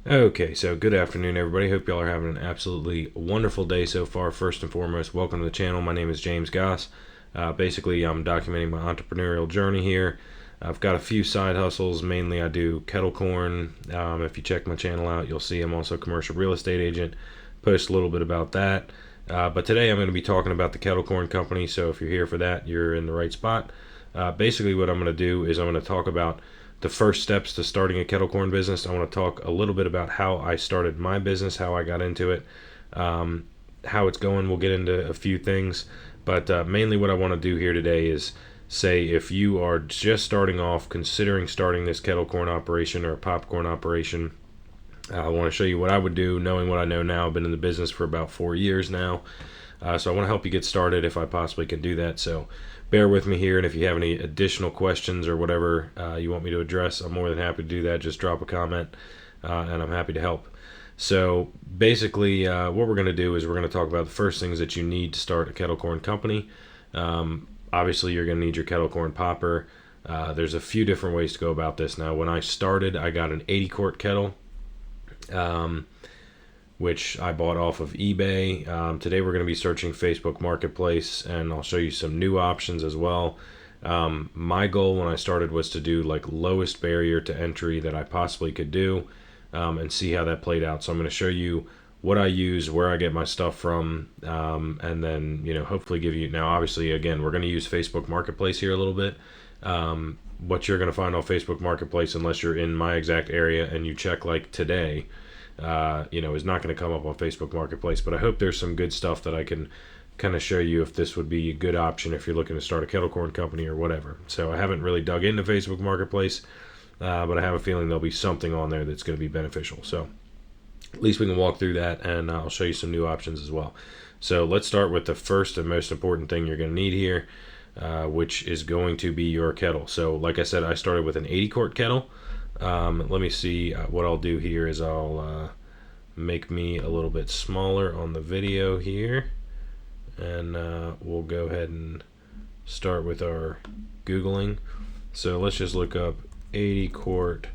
Okay, so good afternoon, everybody. Hope y'all are having an absolutely wonderful day so far. First and foremost, welcome to the channel. My name is James Goss. Basically, I'm documenting my entrepreneurial journey here. I've got a few side hustles. Mainly, I do kettle corn. If you check my channel out, you'll see I'm also a commercial real estate agent. Post a little bit about that. But today, I'm going to be talking about the kettle corn company. So if you're here for that, you're in the right spot. Basically, what I'm going to do is I'm going to talk about the first steps to starting a kettle corn business. I want to talk a little bit about how I started my business, how I got into it, how it's going. We'll get into a few things, but mainly what I want to do here today is say if you are just starting off, considering starting this kettle corn operation or a popcorn operation. I want to show you what I would do, knowing what I know now. I've been in the business for about 4 years now. So I want to help you get started if I possibly can do that. So bear with me here, and if you have any additional questions or whatever you want me to address, I'm more than happy to do that. Just drop a comment, and I'm happy to help. So basically, what we're going to do is we're going to talk about the first things that you need to start a kettle corn company. Obviously, you're going to need your kettle corn popper. There's a few different ways to go about this. Now, when I started, I got an 80 quart kettle. Which I bought off of eBay. Today we're going to be searching Facebook Marketplace, and I'll show you some new options as well. My goal when I started was to do like lowest barrier to entry that I possibly could do, and see how that played out. So I'm going to show you what I use, where I get my stuff from, and then hopefully give you. Now obviously again we're going to use Facebook Marketplace here a little bit. What you're going to find on Facebook Marketplace, unless you're in my exact area and you check like today, is not going to come up on Facebook Marketplace. But I hope there's some good stuff that I can kind of show you if this would be a good option if you're looking to start a kettle corn company or whatever. So I haven't really dug into Facebook Marketplace, but I have a feeling there'll be something on there that's going to be beneficial. So at least we can walk through that, and I'll show you some new options as well. So let's start with the first and most important thing you're going to need here, which is going to be your kettle. So like I said, I started with an 80 quart kettle. Let me see, what I'll do here is I'll make me a little bit smaller on the video here, and we'll go ahead and start with our Googling. So let's just look up 80 quart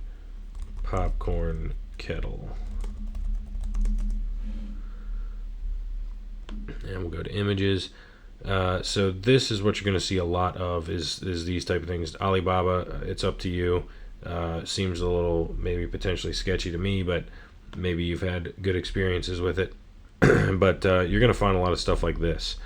popcorn kettle, and we'll go to images. So this is what you're going to see a lot of is these type of things. Alibaba, it's up to you. Seems a little maybe potentially sketchy to me, but maybe you've had good experiences with it. But you're going to find a lot of stuff like this,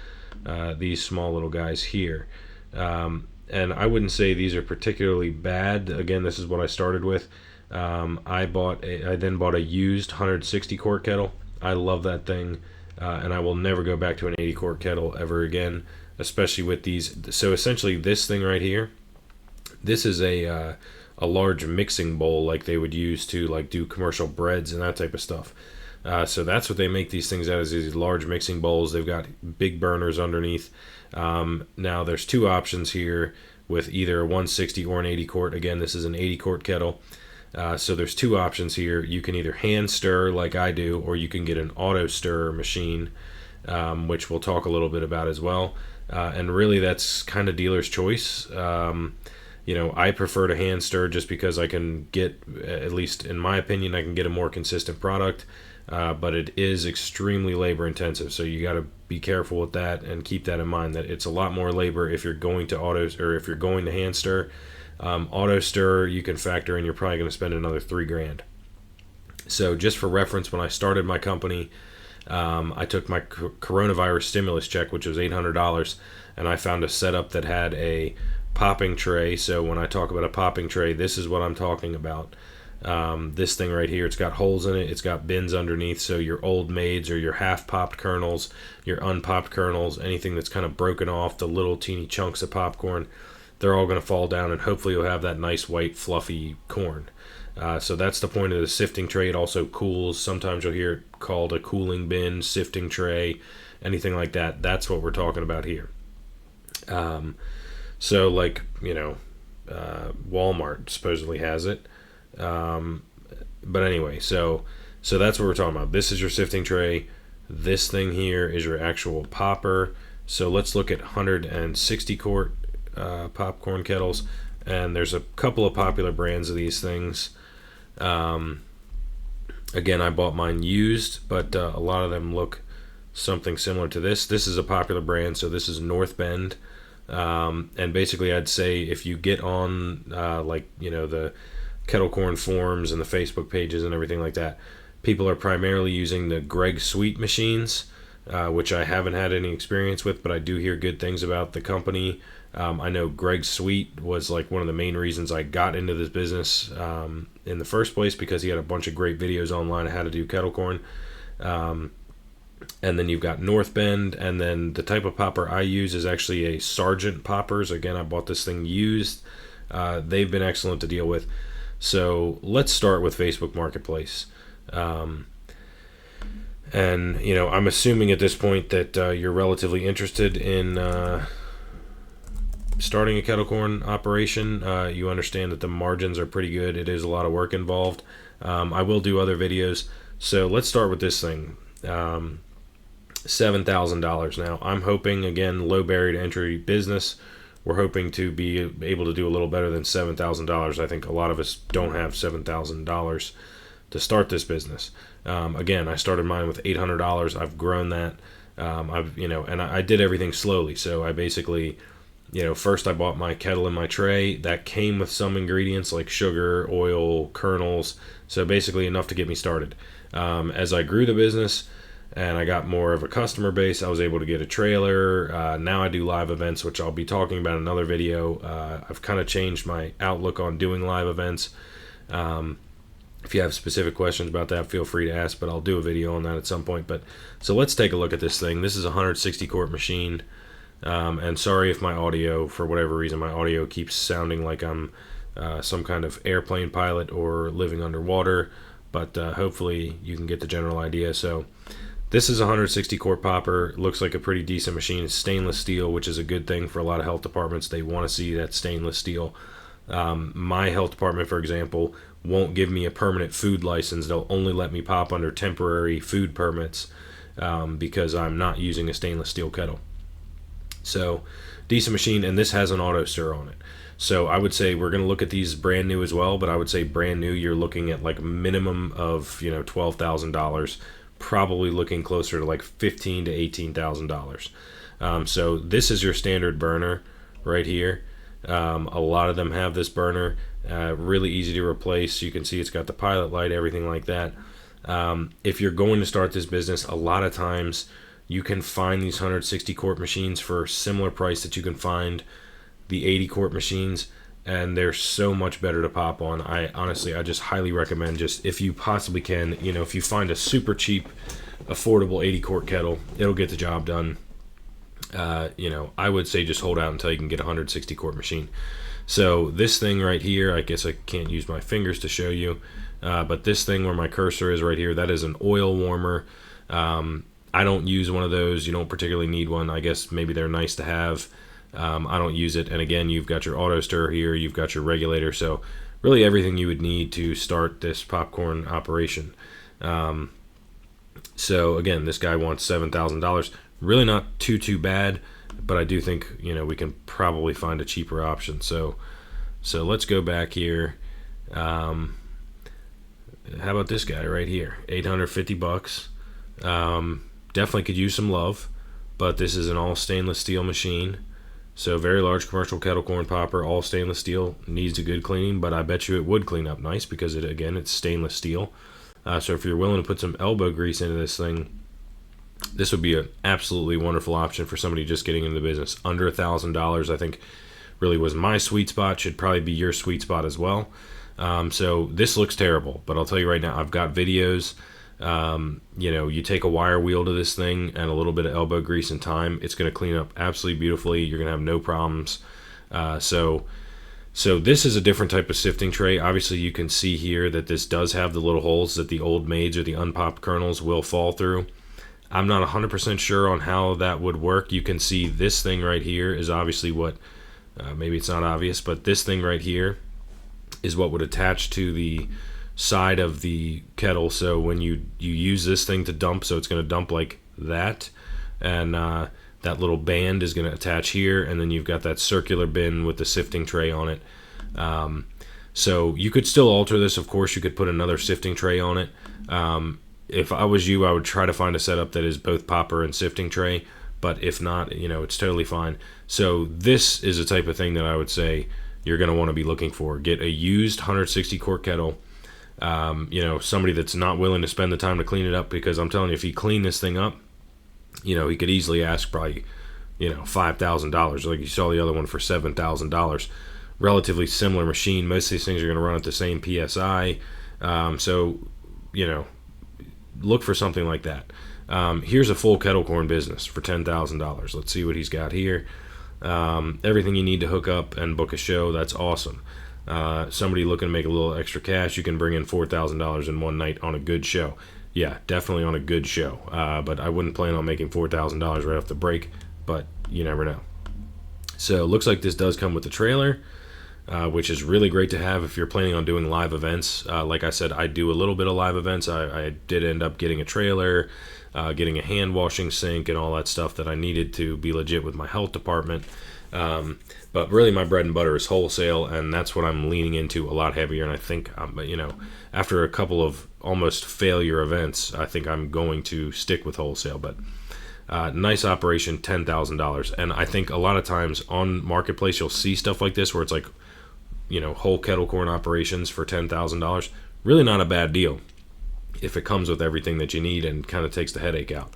these small little guys here. And I wouldn't say these are particularly bad. Again, this is what I started with. I then bought a used 160 quart kettle. I love that thing, and I will never go back to an 80 quart kettle ever again, especially with these. So essentially this thing right here, this is a large mixing bowl like they would use to like do commercial breads and that type of stuff. So that's what they make these things out of, is these large mixing bowls. They've got big burners underneath. Now there's two options here with either a 160 or an 80 quart. Again, this is an 80 quart kettle. So there's two options here. You can either hand stir like I do, or you can get an auto stir machine, which we'll talk a little bit about as well. And really that's kind of dealer's choice. I prefer to hand stir just because I can get, at least in my opinion, I can get a more consistent product. But it is extremely labor intensive, so you got to be careful with that and keep that in mind, that it's a lot more labor if you're going to if you're going to hand stir. Auto stir, you can factor in, you're probably going to spend another $3,000. So just for reference, when I started my company, I took my coronavirus stimulus check, which was $800, and I found a setup that had a popping tray. So when I talk about a popping tray, this is what I'm talking about. This thing right here, it's got holes in it, it's got bins underneath, so your old maids or your half popped kernels, your unpopped kernels, anything that's kind of broken off, the little teeny chunks of popcorn, they're all going to fall down, and hopefully you'll have that nice white fluffy corn. So that's the point of the sifting tray. It also cools. Sometimes you'll hear it called a cooling bin, sifting tray, anything like that. That's what we're talking about here. So like, Walmart supposedly has it. But anyway, so that's what we're talking about. This is your sifting tray. This thing here is your actual popper. So let's look at 160 quart popcorn kettles, and there's a couple of popular brands of these things. Again, I bought mine used, but a lot of them look something similar to this. This is a popular brand, so this is North Bend. And basically, I'd say if you get on the Kettle Corn forums and the Facebook pages and everything like that, people are primarily using the Greg Sweet machines, which I haven't had any experience with, but I do hear good things about the company. I know Greg Sweet was like one of the main reasons I got into this business in the first place, because he had a bunch of great videos online on how to do kettle corn. And then you've got North Bend, and then the type of popper I use is actually a Sargent poppers. Again, I bought this thing used. They've been excellent to deal with. So let's start with Facebook Marketplace. And I'm assuming at this point that you're relatively interested in starting a kettle corn operation. You understand that the margins are pretty good. It is a lot of work involved. I will do other videos. So let's start with this thing. $7,000. Now, I'm hoping, again, low barrier to entry business. We're hoping to be able to do a little better than $7,000. I think a lot of us don't have $7,000 to start this business. Again, I started mine with $800. I've grown that. And I did everything slowly. So I basically, first I bought my kettle and my tray. That came with some ingredients like sugar, oil, kernels. So basically enough to get me started. As I grew the business and I got more of a customer base, I was able to get a trailer. Now I do live events, which I'll be talking about in another video. I've kind of changed my outlook on doing live events. If you have specific questions about that, feel free to ask, but I'll do a video on that at some point. So let's take a look at this thing. This is a 160 quart machine. And sorry if my audio, for whatever reason, my audio keeps sounding like I'm some kind of airplane pilot or living underwater, but hopefully you can get the general idea. So this is a 160 quart popper. It looks like a pretty decent machine. It's stainless steel, which is a good thing for a lot of health departments. They want to see that stainless steel. My health department, for example, won't give me a permanent food license. They'll only let me pop under temporary food permits because I'm not using a stainless steel kettle. So decent machine, and this has an auto stir on it. So I would say we're going to look at these brand new as well, but I would say brand new, you're looking at like a minimum of $12,000, probably looking closer to like $15,000 to $18,000. So this is your standard burner right here. A lot of them have this burner, really easy to replace. You can see it's got the pilot light, everything like that. If you're going to start this business, a lot of times you can find these 160 quart machines for a similar price that you can find the 80 quart machines, and they're so much better to pop on. I just highly recommend, just if you possibly can, if you find a super cheap, affordable 80 quart kettle, it'll get the job done. I would say just hold out until you can get a 160 quart machine. So this thing right here, I guess I can't use my fingers to show you, but this thing where my cursor is right here, that is an oil warmer. I don't use one of those. You don't particularly need one. I guess maybe they're nice to have. I don't use it. And again, you've got your auto stir here, you've got your regulator, so really everything you would need to start this popcorn operation. So again, this guy wants $7,000. Really not too bad, but I do think we can probably find a cheaper option. So let's go back here. How about this guy right here? $850. Definitely could use some love, but this is an all stainless steel machine. So very large commercial kettle corn popper, all stainless steel, needs a good cleaning, but I bet you it would clean up nice because it's stainless steel. So if you're willing to put some elbow grease into this thing, this would be an absolutely wonderful option for somebody just getting into the business. Under $1,000, I think, really was my sweet spot. Should probably be your sweet spot as well. So this looks terrible, but I'll tell you right now, I've got videos. You take a wire wheel to this thing and a little bit of elbow grease and time, it's going to clean up absolutely beautifully. You're going to have no problems. So this is a different type of sifting tray. Obviously you can see here that this does have the little holes that the old maids or the unpopped kernels will fall through. I'm not 100% sure on how that would work. You can see this thing right here is obviously what, maybe it's not obvious, but this thing right here is what would attach to the side of the kettle. So when you use this thing to dump, so it's going to dump like that, and that little band is going to attach here, and then you've got that circular bin with the sifting tray on it. So you could still alter this. Of course, you could put another sifting tray on it. If I was you, I would try to find a setup that is both popper and sifting tray. But if not, it's totally fine. So this is a type of thing that I would say you're going to want to be looking for. Get a used 160 quart kettle. Somebody that's not willing to spend the time to clean it up, because I'm telling you, if you clean this thing up, he could easily ask probably, $5,000. Like you saw the other one for $7,000. Relatively similar machine. Most of these things are going to run at the same PSI. So, look for something like that. Here's a full kettle corn business for $10,000. Let's see what he's got here. Everything you need to hook up and book a show. That's awesome. Somebody looking to make a little extra cash, you can bring in $4,000 in one night on a good show. Yeah, definitely on a good show. But I wouldn't plan on making $4,000 right off the break, but you never know. So it looks like this does come with the trailer, which is really great to have if you're planning on doing live events. Like I said, I do a little bit of live events. I did end up getting a trailer, getting a hand washing sink and all that stuff that I needed to be legit with my health department. But really my bread and butter is wholesale, and that's what I'm leaning into a lot heavier. And I think, after a couple of almost failure events, I think I'm going to stick with wholesale. But nice operation, $10,000. And I think a lot of times on Marketplace, you'll see stuff like this where it's like, whole kettle corn operations for $10,000. Really not a bad deal if it comes with everything that you need and kind of takes the headache out.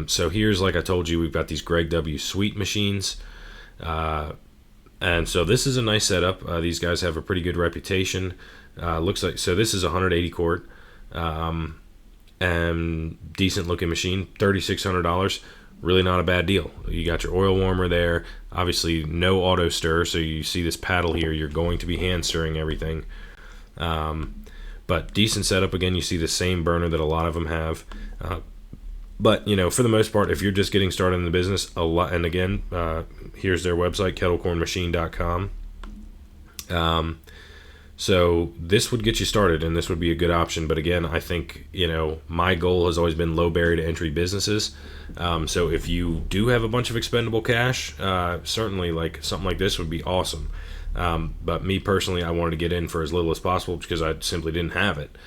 So here's, like I told you, we've got these Greg W. Sweet machines. And so this is a nice setup. These guys have a pretty good reputation. Looks like, so this is a 180 quart, and decent looking machine, $3,600. Really not a bad deal. You got your oil warmer there. Obviously no auto stir, so you see this paddle here, you're going to be hand stirring everything. But decent setup. Again, you see the same burner that a lot of them have. But for the most part, if you're just getting started in the business, a lot. And again, here's their website, kettlecornmachine.com. So this would get you started, and this would be a good option. But again, I think my goal has always been low barrier to entry businesses. So if you do have a bunch of expendable cash, certainly like something like this would be awesome. But me personally, I wanted to get in for as little as possible because I simply didn't have it.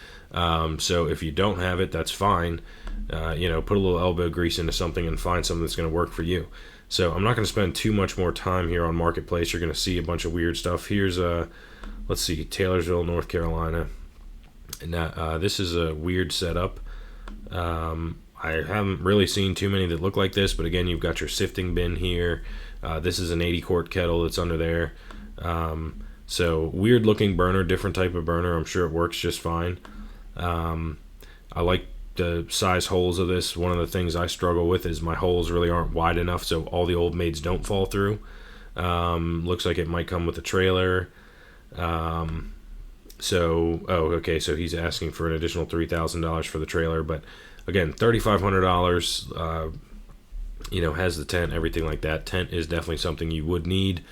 So if you don't have it, that's fine. Put a little elbow grease into something and find something that's going to work for you. So I'm not going to spend too much more time here on Marketplace. You're going to see a bunch of weird stuff. Here's let's see, Taylorsville, North Carolina. And this is a weird setup. I haven't really seen too many that look like this, but again, you've got your sifting bin here. This is an 80 quart kettle that's under there. So weird looking burner, different type of burner. I'm sure it works just fine. I like the size holes of this. One of the things I struggle with is my holes really aren't wide enough so all the old maids don't fall through. Looks like it might come with a trailer. So he's asking for an additional $3,000 for the trailer, but again, $3,500, has the tent, everything like that. Tent is definitely something you would need.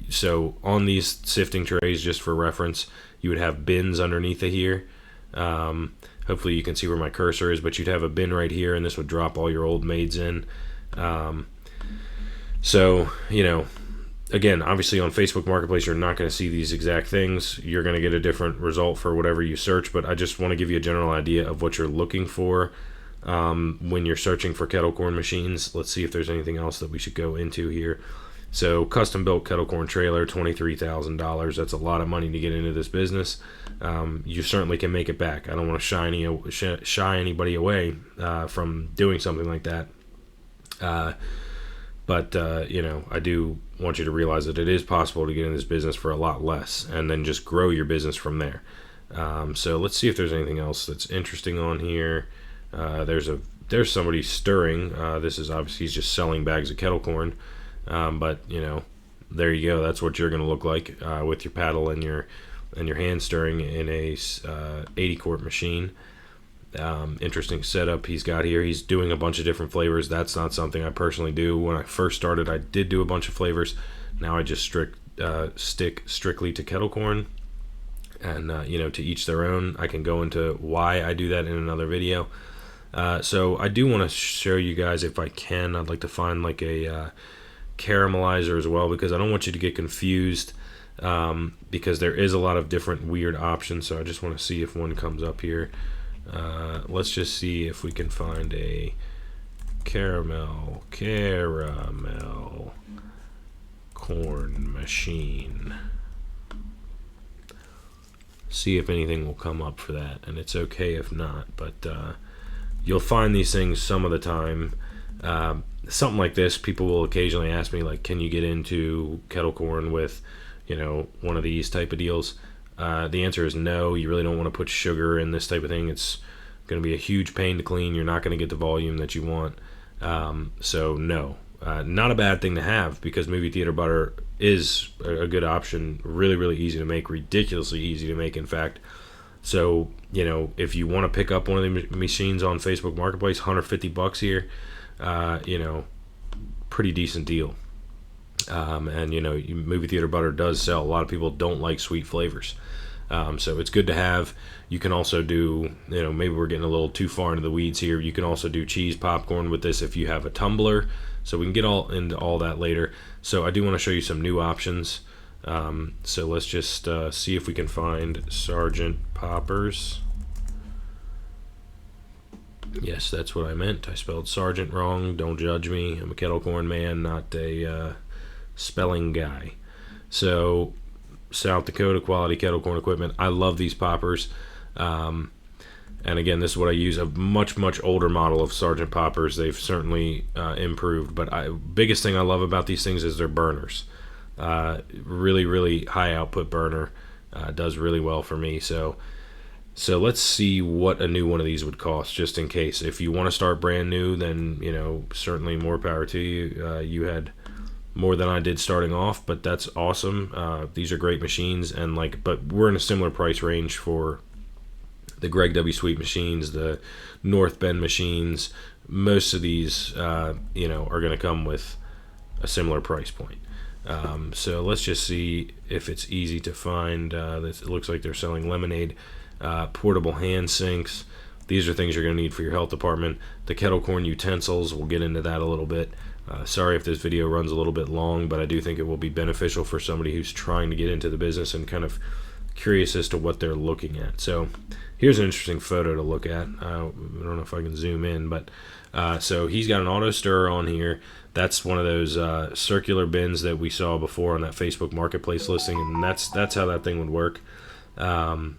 So on these sifting trays, just for reference, you would have bins underneath it here. Hopefully you can see where my cursor is, but you'd have a bin right here, and this would drop all your old maids in. Again, obviously on Facebook Marketplace, you're not going to see these exact things. You're going to get a different result for whatever you search, but I just want to give you a general idea of what you're looking for when you're searching for kettle corn machines. Let's see if there's anything else that we should go into here. So custom built kettle corn trailer, $23,000. That's a lot of money to get into this business. You certainly can make it back. I don't want to shy anybody away from doing something like that. But I do want you to realize that it is possible to get in this business for a lot less and then just grow your business from there. So let's see if there's anything else that's interesting on here. There's somebody stirring. This is obviously, he's just selling bags of kettle corn. But there you go. That's what you're going to look like with your paddle and your hand stirring in a 80 quart machine. Interesting setup he's got here. He's doing a bunch of different flavors. That's not something I personally do. When I first started, I did do a bunch of flavors. Now I just stick strictly to kettle corn, and to each their own. I can go into why I do that in another video. So I do want to show you guys, if I can, I'd like to find like a caramelizer as well, because I don't want you to get confused because there is a lot of different weird options. So I just want to see if one comes up here. Let's just see if we can find a caramel corn machine. See if anything will come up for that, and it's okay if not, but you'll find these things some of the time. Something like this, people will occasionally ask me, like, can you get into kettle corn with, one of these type of deals? The answer is no. You really don't want to put sugar in this type of thing. It's going to be a huge pain to clean. You're not going to get the volume that you want. So no, not a bad thing to have, because movie theater butter is a good option. Really, really easy to make, ridiculously easy to make, in fact. So, if you want to pick up one of the machines on Facebook Marketplace, $150 here, pretty decent deal. And movie theater butter does sell. A lot of people don't like sweet flavors. So it's good to have. You can also do, maybe we're getting a little too far into the weeds here. You can also do cheese popcorn with this if you have a tumbler. So we can get into all that later. So I do want to show you some new options. So let's just see if we can find Sergeant Poppers. Yes, that's what I meant. I spelled Sergeant wrong. Don't judge me. I'm a kettle corn man, not a spelling guy. So South Dakota quality kettle corn equipment. I love these poppers. And again, this is what I use, a much, much older model of Sergeant Poppers. They've certainly improved. But biggest thing I love about these things is their burners. Really, really high output burner. Does really well for me. So let's see what a new one of these would cost, just in case. If you want to start brand new, then, certainly more power to you. You had more than I did starting off, but that's awesome. These are great machines, and but we're in a similar price range for the Greg W. Sweet machines, the North Bend machines. Most of these, are going to come with a similar price point. So let's just see if it's easy to find. It looks like they're selling Lemonade. Portable hand sinks. These are things you're going to need for your health department. The kettle corn utensils, we'll get into that a little bit. Sorry if this video runs a little bit long, but I do think it will be beneficial for somebody who's trying to get into the business and kind of curious as to what they're looking at. So here's an interesting photo to look at. I don't know if I can zoom in, but so he's got an auto stirrer on here. That's one of those circular bins that we saw before on that Facebook Marketplace listing, and that's how that thing would work. Like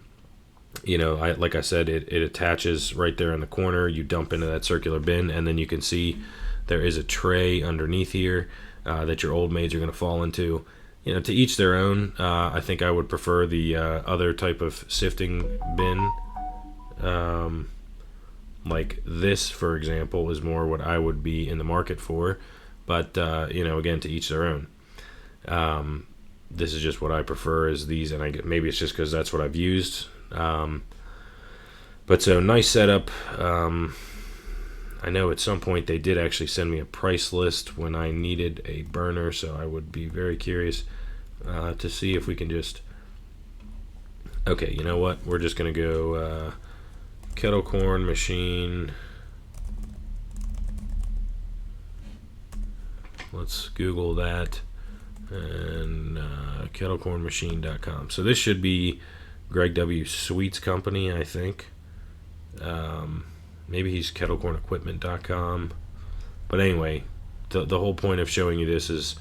I said, it attaches right there in the corner. You dump into that circular bin, and then you can see there is a tray underneath here that your old maids are going to fall into. To each their own. I think I would prefer the other type of sifting bin. Like this, for example, is more what I would be in the market for. But, again, to each their own. This is just what I prefer, is these, and maybe it's just because that's what I've used. But so nice setup. I know at some point they did actually send me a price list when I needed a burner, so I would be very curious to see if we can just... Okay, you know what? We're just going to go kettle corn machine. Let's Google that, and kettlecornmachine.com. So this should be Greg W. Sweet's company, I think. Maybe he's kettlecornequipment.com. But anyway, the whole point of showing you this is,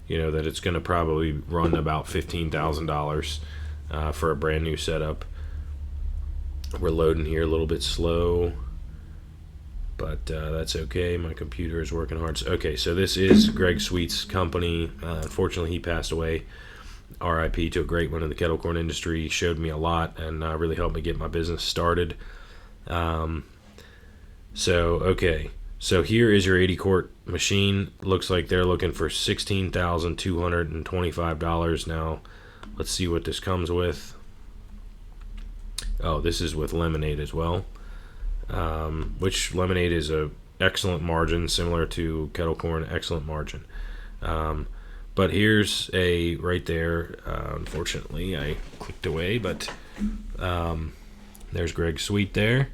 that it's going to probably run about $15,000 for a brand new setup. We're loading here a little bit slow, but that's okay. My computer is working hard. So this is Greg Sweet's company. Unfortunately, he passed away. RIP to a great one in the kettle corn industry. He showed me a lot and really helped me get my business started. So here is your 80 quart machine. Looks like they're looking for $16,225. Now, let's see what this comes with. Oh, this is with Lemonade as well. Which Lemonade is a excellent margin, similar to kettle corn, excellent margin. But here's a right there. Unfortunately, I clicked away, but there's Greg Sweet there.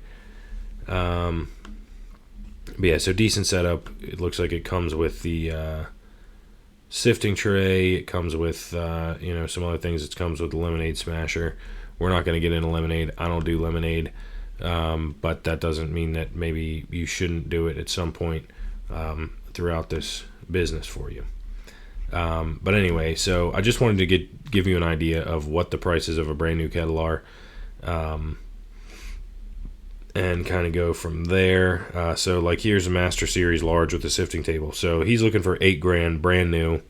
But yeah, so decent setup. It looks like it comes with the sifting tray. It comes with some other things. It comes with a lemonade smasher. We're not going to get into lemonade. I don't do lemonade, but that doesn't mean that maybe you shouldn't do it at some point throughout this business for you. But anyway, so I just wanted to give you an idea of what the prices of a brand new kettle are, and kind of go from there. So like here's a Master Series large with a sifting table. So he's looking for $8,000, brand new,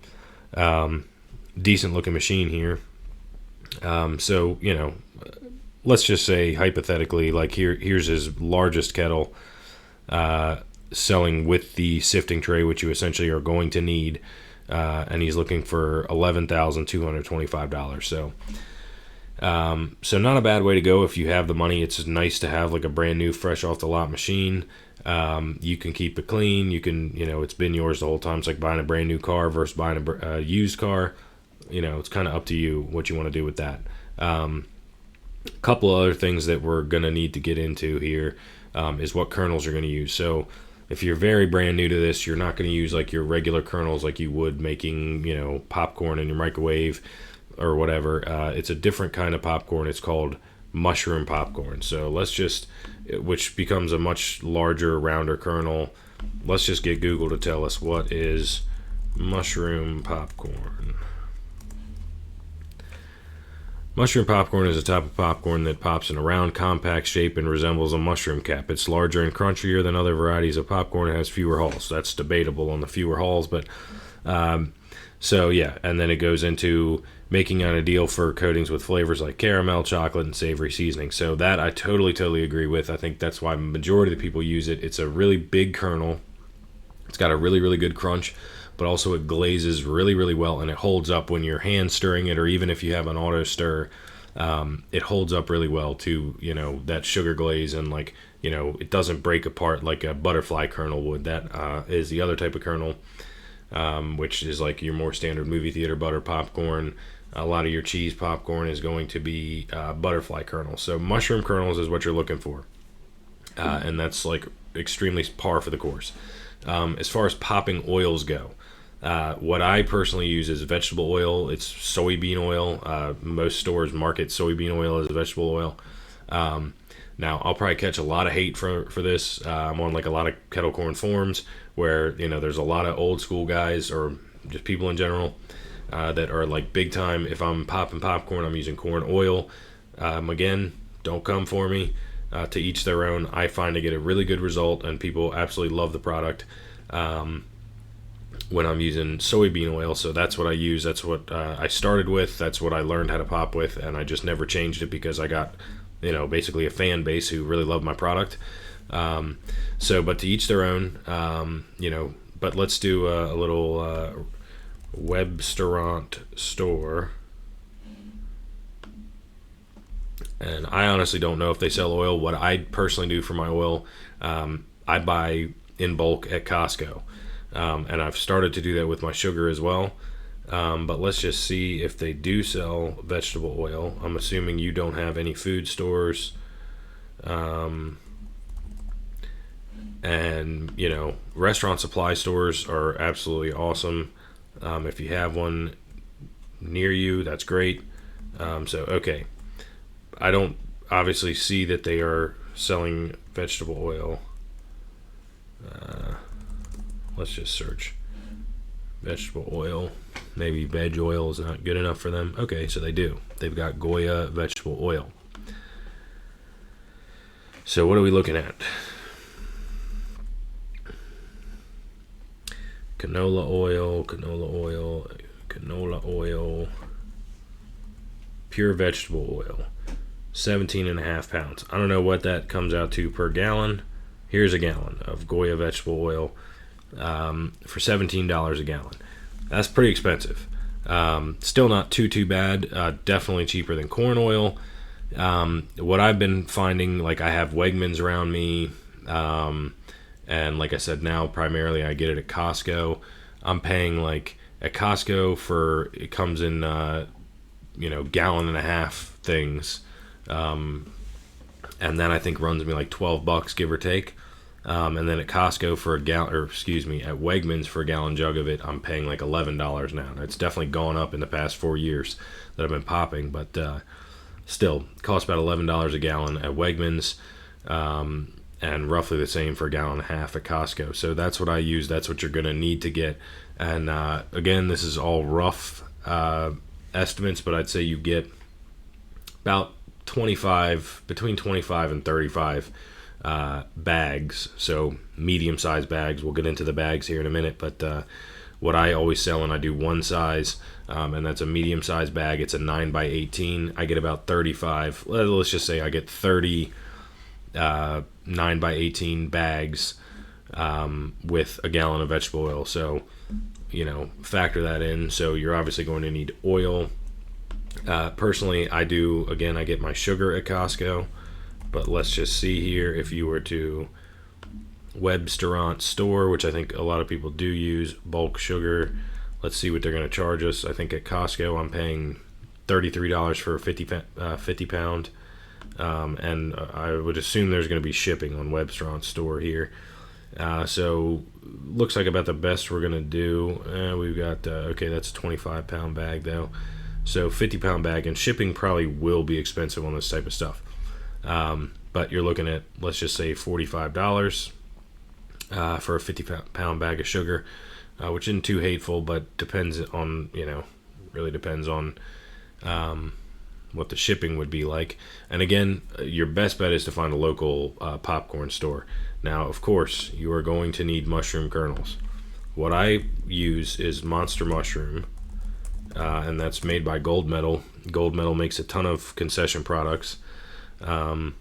decent looking machine here. So let's just say hypothetically, like here's his largest kettle, selling with the sifting tray, which you essentially are going to need. And he's looking for $11,225. So not a bad way to go if you have the money. It's nice to have like a brand new, fresh off the lot machine. You can keep it clean. You can, it's been yours the whole time. It's like buying a brand new car versus buying a used car. It's kind of up to you what you want to do with that. A couple of other things that we're going to need to get into here is what kernels you're going to use. So if you're very brand new to this, you're not going to use like your regular kernels like you would making, popcorn in your microwave or whatever. It's a different kind of popcorn. It's called mushroom popcorn. So which becomes a much larger, rounder kernel. Let's just get Google to tell us what is mushroom popcorn. Mushroom popcorn is a type of popcorn that pops in a round, compact shape and resembles a mushroom cap. It's larger and crunchier than other varieties of popcorn and has fewer hulls. That's debatable on the fewer hulls, but so yeah. And then it goes into making an ideal for coatings with flavors like caramel, chocolate, and savory seasoning. So that I totally agree with. I think that's why the majority of the people use it. It's a really big kernel. It's got a really good crunch, but also it glazes really well, and it holds up when you're hand stirring it, or even if you have an auto stir. It holds up really well to that sugar glaze, and it doesn't break apart like a butterfly kernel would. That is the other type of kernel, which is like your more standard movie theater butter popcorn. A lot of your cheese popcorn is going to be butterfly kernels. So mushroom kernels is what you're looking for, and that's like extremely par for the course. As far as popping oils go, what I personally use is vegetable oil. It's soybean oil. Most stores market soybean oil as a vegetable oil. Now, I'll probably catch a lot of hate for this. I'm on like a lot of kettle corn forums where there's a lot of old school guys, or just people in general, that are like big time. If I'm popping popcorn, I'm using corn oil. Again, don't come for me. To each their own. I find to get a really good result, and people absolutely love the product when I'm using soybean oil. So that's what I use. That's what I started with. That's what I learned how to pop with, and I just never changed it because I got basically a fan base who really loved my product. But to each their own. But let's do a little Webstaurant store. And I honestly don't know if they sell oil. What I personally do for my oil, I buy in bulk at Costco. And I've started to do that with my sugar as well. But let's just see if they do sell vegetable oil. I'm assuming you don't have any food stores. And, restaurant supply stores are absolutely awesome. If you have one near you, that's great. Okay. I don't obviously see that they are selling vegetable oil. Let's just search vegetable oil. Maybe veg oil is not good enough for them. Okay, so they do. They've got Goya vegetable oil. So what are we looking at? Canola oil, pure vegetable oil. 17.5 pounds. I don't know what that comes out to per gallon. Here's a gallon of Goya vegetable oil for $17 a gallon. That's pretty expensive. Still not too bad. Definitely cheaper than corn oil. What I've been finding, like I have Wegmans around me, and like I said, now primarily I get it at Costco. I'm paying like at Costco it comes in gallon and a half things. And then I think runs me like $12, give or take. And then at Costco for a gallon, or excuse me, at Wegmans for a gallon jug of it, I'm paying like $11 now. It's definitely gone up in the past 4 years that I've been popping, but still, it costs about $11 a gallon at Wegmans, and roughly the same for a gallon and a half at Costco. So that's what I use. That's what you're going to need to get. And again, this is all rough estimates, but I'd say you get about between 25 and 35 bags, so medium-sized bags. We'll get into the bags here in a minute, but what I always sell, and I do one size, and that's a medium-sized bag. It's a 9 by 18. I get about 35. Let's just say I get 30 9 by 18 bags with a gallon of vegetable oil. So, factor that in. So you're obviously going to need oil. Personally, I get my sugar at Costco, but let's just see here. If you were to Webstaurant store, which I think a lot of people do use bulk sugar, let's see what they're going to charge us. I think at Costco I'm paying $33 for a 50 pound, and I would assume there's going to be shipping on Webstaurant store here. So looks like about the best we're going to do. We've got okay, that's a 25 pound bag though. So 50 pound bag, and shipping probably will be expensive on this type of stuff. But you're looking at, let's just say $45 for a 50 pound bag of sugar, which isn't too hateful, but depends on, really depends on what the shipping would be like. And again, your best bet is to find a local popcorn store. Now, of course, you are going to need mushroom kernels. What I use is Monster Mushroom, and that's made by Gold Medal. Gold Medal makes a ton of concession products, and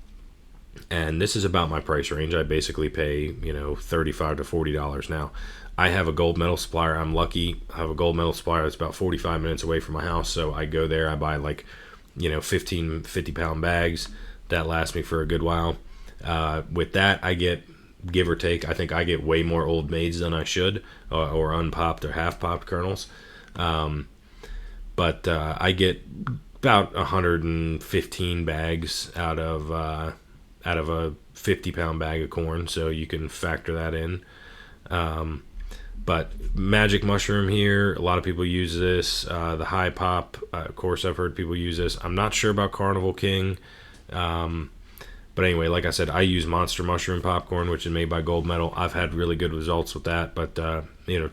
this is about my price range. I basically pay $35 to $40 now. I have a Gold Medal supplier. I'm lucky. I have a Gold Medal supplier that's about 45 minutes away from my house, so I go there. I buy 15 50 pound bags that last me for a good while. With that, I get, give or take, I think I get way more Old Maids than I should, or unpopped or half popped kernels. But I get about 115 bags out of a 50 pound bag of corn, so you can factor that in. But magic mushroom here, a lot of people use this. The high pop, of course, I've heard people use this. I'm not sure about Carnival King. But anyway, like I said, I use Monster Mushroom popcorn, which is made by Gold Medal. I've had really good results with that, but to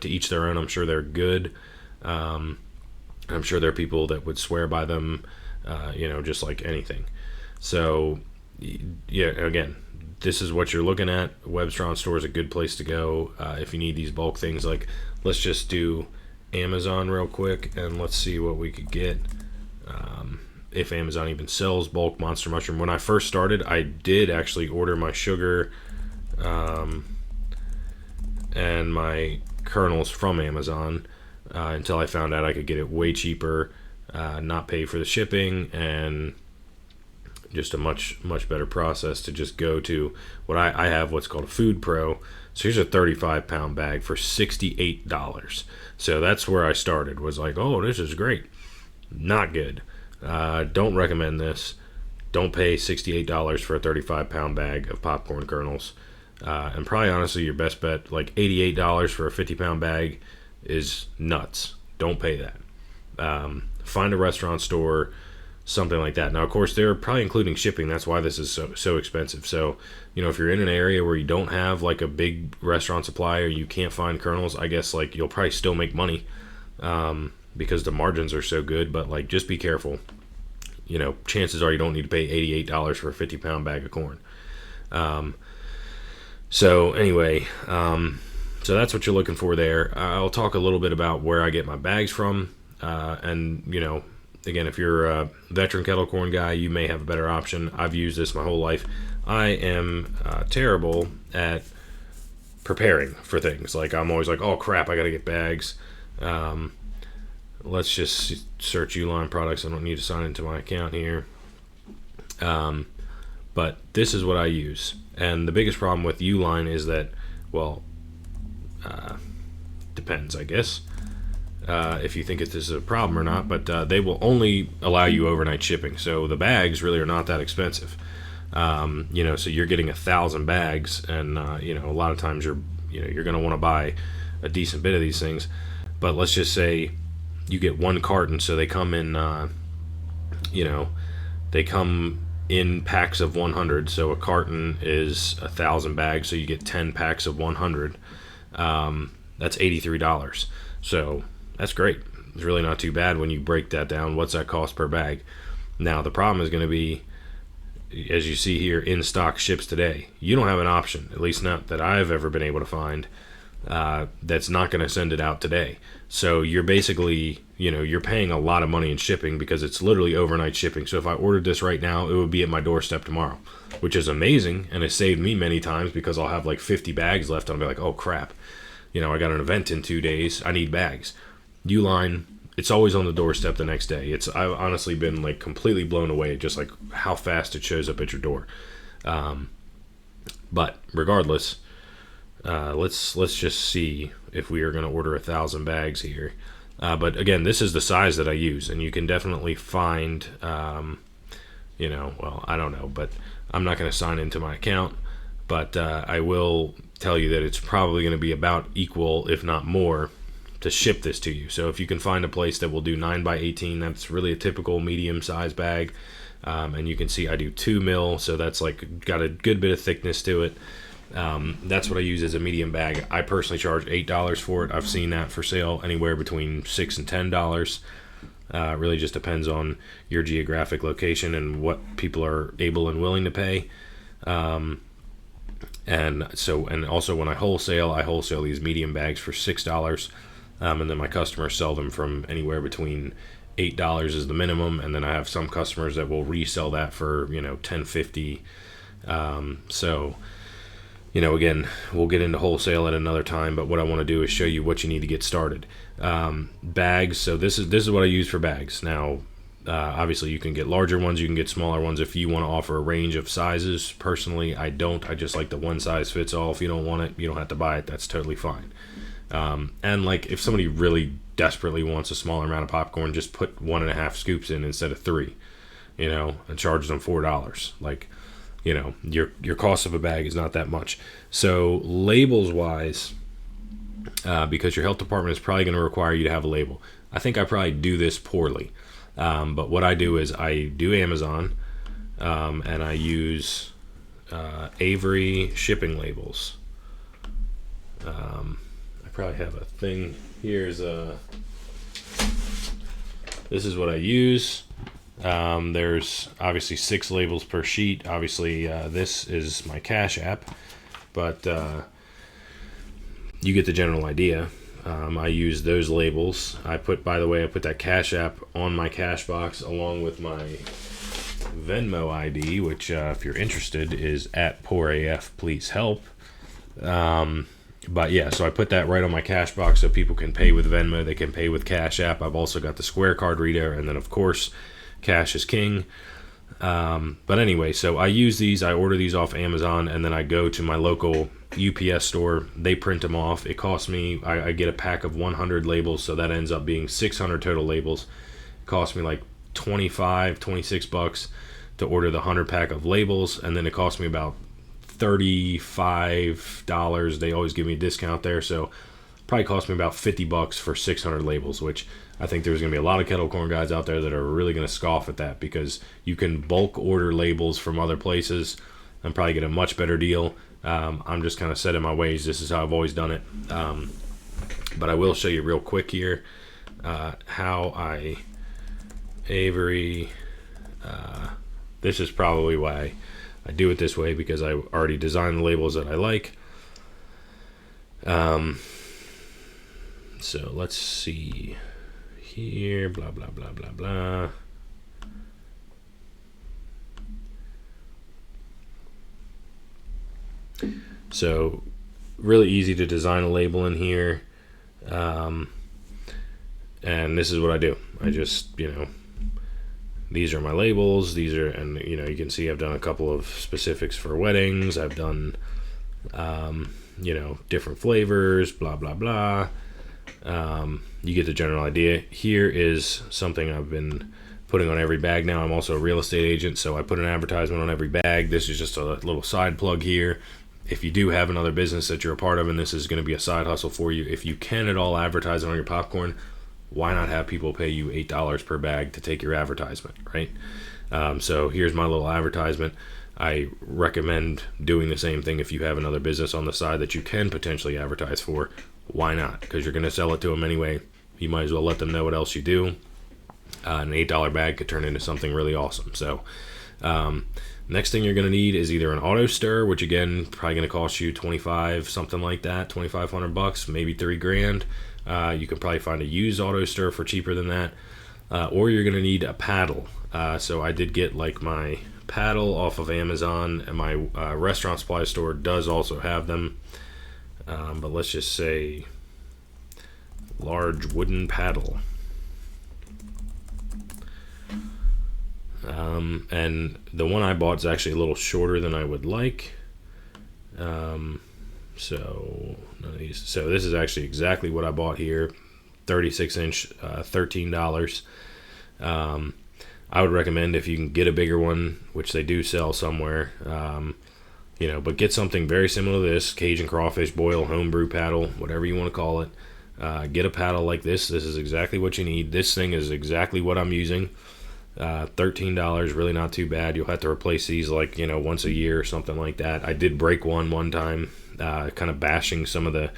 each their own. I'm sure they're good. I'm sure there are people that would swear by them, just like anything. So, yeah, again, this is what you're looking at. Webstaurant store is a good place to go if you need these bulk things. Like, let's just do Amazon real quick, and let's see what we could get. If Amazon even sells bulk Monster Mushroom. When I first started, I did actually order my sugar and my kernels from Amazon until I found out I could get it way cheaper, not pay for the shipping, and just a much better process to just go to what I have, what's called a Food Pro. So here's a 35 pound bag for $68. So that's where I started, was like, oh, this is great. Not good. Don't recommend this. Don't pay $68 for a 35 pound bag of popcorn kernels. And probably honestly your best bet, like $88 for a 50 pound bag, is nuts. Don't pay that. Find a restaurant store, something like that. Now, of course, they're probably including shipping. That's why this is so expensive. So, if you're in an area where you don't have like a big restaurant supply, or you can't find kernels, I guess like you'll probably still make money because the margins are so good. But just be careful. Chances are you don't need to pay $88 for a 50 pound bag of corn. So anyway, so that's what you're looking for there. I'll talk a little bit about where I get my bags from, and again, if you're a veteran kettle corn guy, you may have a better option. I've used this my whole life. I am terrible at preparing for things. Like, I'm always like, oh crap, I gotta get bags. Let's just search Uline products. I don't need to sign into my account here. But this is what I use. And the biggest problem with Uline is that, depends, I guess, if you think this is a problem or not, but they will only allow you overnight shipping. So the bags really are not that expensive. So you're getting 1,000 bags, and a lot of times you're going to want to buy a decent bit of these things. But let's just say you get one carton, so they come in, they come in packs of 100. So a carton is 1,000 bags, so you get 10 packs of 100. That's $83. So that's great. It's really not too bad when you break that down. What's that cost per bag? Now the problem is going to be, as you see here, in stock, ships today. You don't have an option, at least not that I've ever been able to find, that's not going to send it out today. So you're basically, you're paying a lot of money in shipping because it's literally overnight shipping. So if I ordered this right now, it would be at my doorstep tomorrow, which is amazing, and it's saved me many times because I'll have like 50 bags left and I'll be like, oh crap, I got an event in 2 days, I need bags. Uline, it's always on the doorstep the next day. I've honestly been like completely blown away just like how fast it shows up at your door. But regardless, let's just see if we are going to order 1,000 bags here. But again, this is the size that I use, and you can definitely find, I don't know, but I'm not going to sign into my account, but I will tell you that it's probably going to be about equal, if not more, to ship this to you. So if you can find a place that will do 9x18, that's really a typical medium size bag. And you can see I do 2 mil, so that's like got a good bit of thickness to it. That's what I use as a medium bag. I personally charge $8 for it. I've seen that for sale anywhere between $6 and $10. It really just depends on your geographic location and what people are able and willing to pay. And also when I wholesale these medium bags for $6. And then my customers sell them from anywhere between $8 is the minimum, and then I have some customers that will resell that for $10.50. Again, we'll get into wholesale at another time, but what I want to do is show you what you need to get started. Bags. So this is what I use for bags. Now, obviously, you can get larger ones, you can get smaller ones if you want to offer a range of sizes. Personally, I don't. I just like the one size fits all. If you don't want it, you don't have to buy it. That's totally fine. And like if somebody really desperately wants a smaller amount of popcorn, just put 1.5 scoops in instead of 3, and charge them $4. Like, your cost of a bag is not that much. So labels wise, because your health department is probably going to require you to have a label. I think I probably do this poorly. But what I do is I do Amazon, and I use Avery shipping labels. I probably have a thing. This is what I use. There's obviously 6 labels per sheet. Obviously, this is my Cash App, but you get the general idea. I use those labels. I put that Cash App on my cash box along with my Venmo ID, which if you're interested is at PoorAF Please Help. But yeah, so I put that right on my cash box so people can pay with Venmo, they can pay with Cash App. I've also got the Square card reader, and then of course cash is king. But anyway, so I use these, I order these off Amazon, and then I go to my local UPS store. They print them off. It costs me, I get a pack of 100 labels, so that ends up being 600 total labels. It costs me like $26 to order the 100 pack of labels, and then it costs me about $35. They always give me a discount there, so probably cost me about $50 for 600 labels, which I think there's going to be a lot of kettle corn guys out there that are really going to scoff at that, because you can bulk order labels from other places and probably get a much better deal. I'm just kind of set in my ways. This is how I've always done it. But I will show you real quick here how I Avery. This is probably why I do it this way, because I already designed the labels that I like. So let's see here, blah, blah, blah, blah, blah. So really easy to design a label in here. And this is what I do. I just, these are my labels. These are, and you can see I've done a couple of specifics for weddings. I've done, different flavors, blah, blah, blah. You get the general idea. Here is something I've been putting on every bag now. I'm also a real estate agent, so I put an advertisement on every bag. This is just a little side plug here. If you do have another business that you're a part of and this is going to be a side hustle for you, if you can at all advertise it on your popcorn, why not have people pay you $8 per bag to take your advertisement, right? So here's my little advertisement. I recommend doing the same thing if you have another business on the side that you can potentially advertise for. Why not? Because you're going to sell it to them anyway. You might as well let them know what else you do. An $8 bag could turn into something really awesome. So next thing you're going to need is either an auto stir, which again probably going to cost you 25, something like that, $2,500, maybe $3,000. You can probably find a used auto stir for cheaper than that, or you're going to need a paddle. So I did get like my paddle off of Amazon, and my restaurant supply store does also have them. But let's just say large wooden paddle. And the one I bought is actually a little shorter than I would like. So this is actually exactly what I bought here. 36-inch, $13. I would recommend if you can get a bigger one, which they do sell somewhere, but get something very similar to this, Cajun crawfish boil, homebrew paddle, whatever you want to call it. Get a paddle like this. This is exactly what you need. This thing is exactly what I'm using. $13, really not too bad. You'll have to replace these once a year or something like that. I did break one time, kind of bashing some of the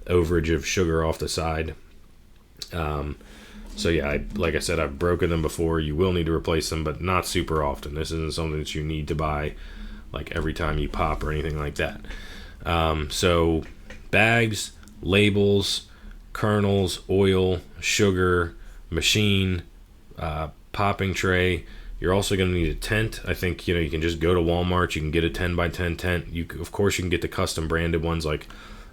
overage of sugar off the side. So yeah, like I said, I've broken them before. You will need to replace them, but not super often. This isn't something that you need to buy like every time you pop or anything like that. So bags, labels, kernels, oil, sugar, machine, popping tray. You're also going to need a tent. I think you can just go to Walmart. You can get a 10 by 10 tent. Of course you can get the custom branded ones. Like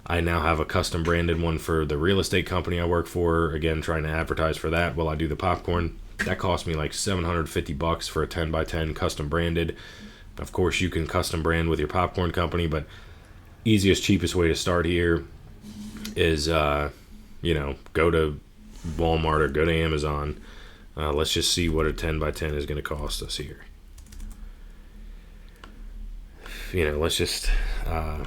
I now have a custom branded one for the real estate company I work for. Again, trying to advertise for that while I do the popcorn. That cost me like $750 for a 10 by 10 custom branded. Of course you can custom brand with your popcorn company, but easiest, cheapest way to start here is go to Walmart or go to Amazon. Let's just see what a 10 by 10 is going to cost us here. Let's just, I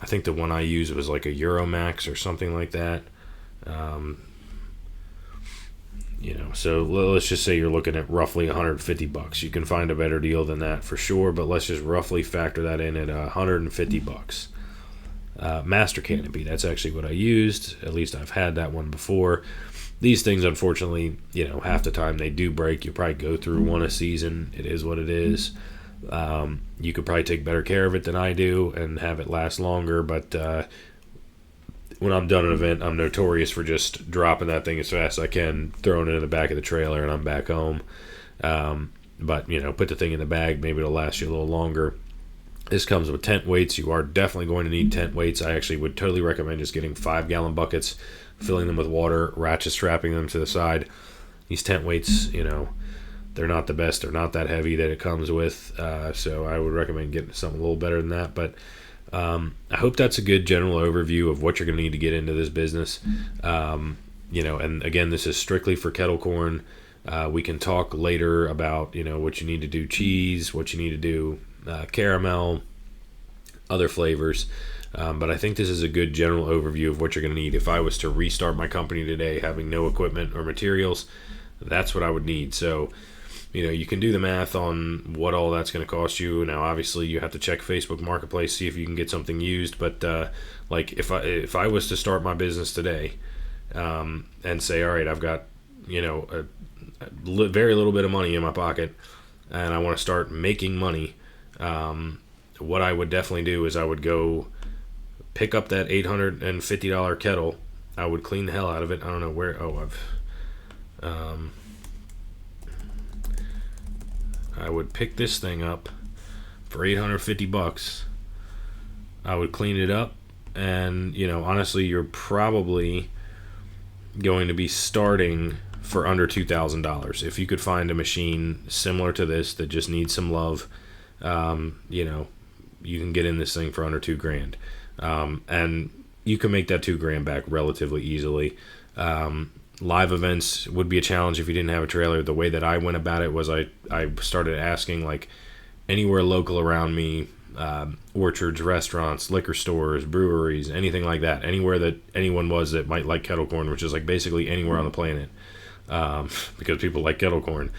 think the one I used was like a Euromax or something like that. So let's just say you're looking at roughly $150. You can find a better deal than that for sure, but let's just roughly factor that in at $150. Master Canopy, that's actually what I used. At least I've had that one before. These things, unfortunately, half the time they do break. You probably go through one a season. It is what it is. You could probably take better care of it than I do and have it last longer, but when I'm done an event, I'm notorious for just dropping that thing as fast as I can, throwing it in the back of the trailer, and I'm back home. But put the thing in the bag. Maybe it'll last you a little longer. This comes with tent weights. You are definitely going to need tent weights. I actually would totally recommend just getting 5-gallon buckets, filling them with water, ratchet strapping them to the side. These tent weights, they're not the best. They're not that heavy that it comes with. So I would recommend getting something a little better than that. But I hope that's a good general overview of what you're going to need to get into this business. And again, this is strictly for kettle corn. We can talk later about, what you need to do cheese, what you need to do caramel, other flavors. But I think this is a good general overview of what you're going to need. If I was to restart my company today having no equipment or materials, that's what I would need. So, you can do the math on what all that's going to cost you. Now, obviously, you have to check Facebook Marketplace, see if you can get something used. But if I was to start my business today and say, all right, I've got very little bit of money in my pocket, and I want to start making money, what I would definitely do is I would go pick up that $850 kettle. I would clean the hell out of it. I don't know where. I would pick this thing up for $850. I would clean it up, and honestly, you're probably going to be starting for under $2,000 if you could find a machine similar to this that just needs some love. You can get in this thing for under $2,000, and you can make that $2,000 back relatively easily. Live events would be a challenge if you didn't have a trailer. The way that I went about it was I started asking like anywhere local around me, orchards, restaurants, liquor stores, breweries, anything like that, anywhere that anyone was that might like kettle corn, which is like basically anywhere on the planet, because people like kettle corn.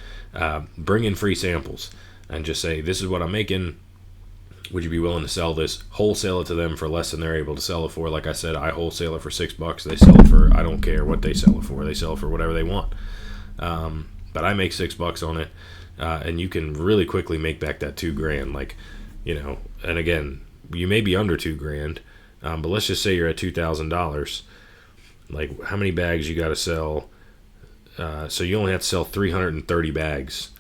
Bring in free samples and just say, this is what I'm making. Would you be willing to sell this? Wholesale it to them for less than they're able to sell it for. Like I said, I wholesale it for $6. They sell it for, I don't care what they sell it for. They sell it for whatever they want. But I make $6 on it, and you can really quickly make back that $2,000. Like, and again, you may be under $2,000, but let's just say you're at $2,000. Like, how many bags you got to sell? So you only have to sell 330 bags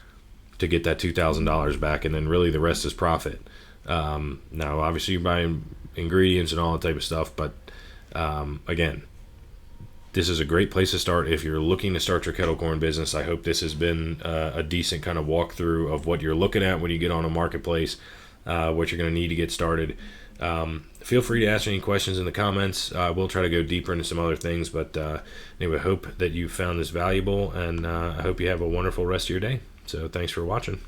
to get that $2,000 back, and then really the rest is profit. Now, obviously, you're buying ingredients and all that type of stuff, but again, this is a great place to start if you're looking to start your kettle corn business. I hope this has been a decent kind of walkthrough of what you're looking at when you get on a marketplace, what you're going to need to get started. Feel free to ask any questions in the comments. We'll try to go deeper into some other things, but anyway, hope that you found this valuable, and I hope you have a wonderful rest of your day. So thanks for watching.